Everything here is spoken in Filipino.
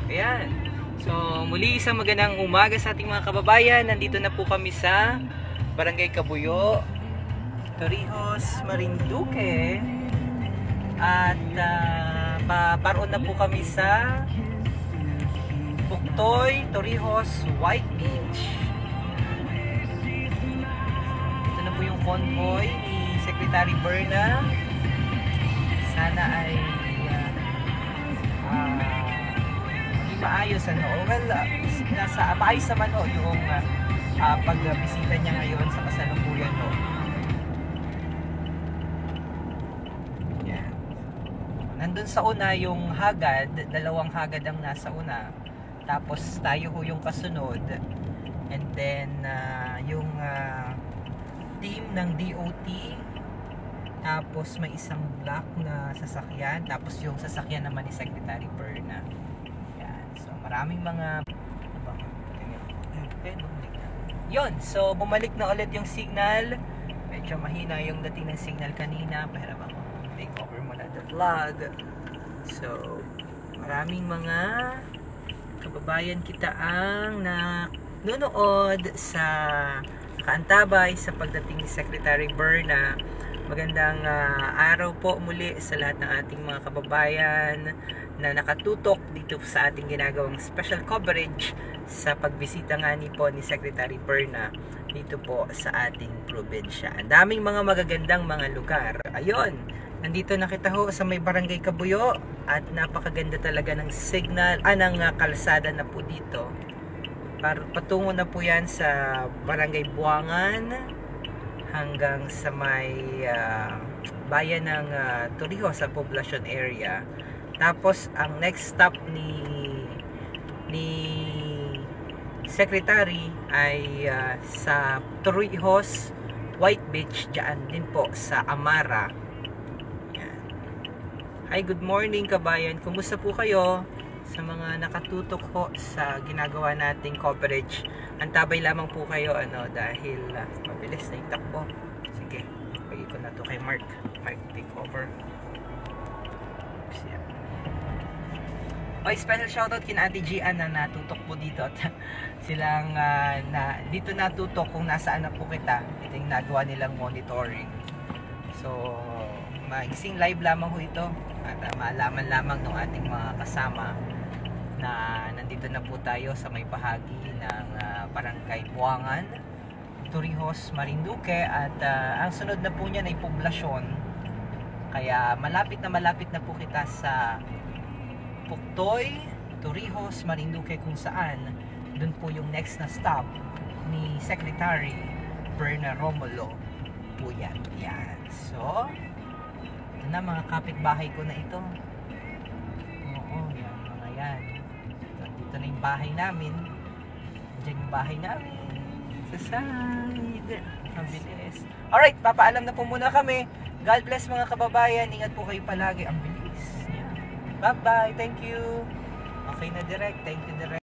Ayan. So, muli isang magandang umaga sa ating mga kababayan. Nandito na po kami sa Barangay Cabuyo, Torrijos, Marinduque. At paparoon na po kami sa Puctoy, Torrijos, White Beach. Ito na po yung convoy ni Secretary Berna. Sana ay maayos ano. Well, nasa maayos naman o yung pagbisita niya ngayon sa kasalukuyan no. Yan. Nandun sa una yung hagad, dalawang hagad ang nasa una. Tapos tayo ho yung kasunod. And then yung team ng DOT. Tapos may isang black na sasakyan. Tapos yung sasakyan naman ni Secretary Berna. So maraming mga yun, so bumalik na ulit yung signal. Medyo mahina yung dating ng signal kanina. Pero ako make over muna the vlog. So maraming mga kababayan kita ang nanonood sa nakaantabay sa pagdating ni Secretary Berna. Magandang araw po muli sa lahat ng ating mga kababayan na nakatutok dito sa ating ginagawang special coverage sa pagbisita nga ni Secretary Berna dito po sa ating probinsya. Ang daming mga magagandang mga lugar. Ayun, nandito na kita ho sa may Barangay Cabuyo at napakaganda talaga ng signal, ng kalsada na po dito. Patungo na po yan sa Barangay Buangan hanggang sa may bayan ng Torrijos sa poblacion area. Tapos ang next stop ni Secretary ay sa Torrijos, White Beach, dyan din po sa Amara. Yan. Hi, good morning kabayan. Kumusta po kayo? Sa mga nakatutok po sa ginagawa nating coverage, antabay lamang po kayo dahil mabilis na yung takbo. Sige, bagi ko na to kay Mark. Mark, take over. Oops, yeah. Okay, special shoutout kina Ate Gian na natutok po dito at silang dito natutok kung nasaan na po kita. Ito yung nagawa nilang monitoring. So magsing live lamang ho ito at maalaman lamang ng ating mga kasama na nandito na po tayo sa may bahagi ng Barangay Buangan, Torrijos, Marinduque at ang sunod na po niyan ay poblasyon. Kaya malapit na po kita sa Puctoy, Torrijos, Marinduque kung saan dun po yung next na stop ni Secretary Berna Romulo po yan. So ito na mga kapitbahay ko na ito. Oo, yan mga yan. Dito na yung bahay namin. Diyan yung bahay namin sa side. Ang bilis. Alright, papaalam na po muna kami. God bless mga kababayan. Ingat po kayo palagi. Ang bilis. Bye bye, thank you. Okay na direct, thank you direct.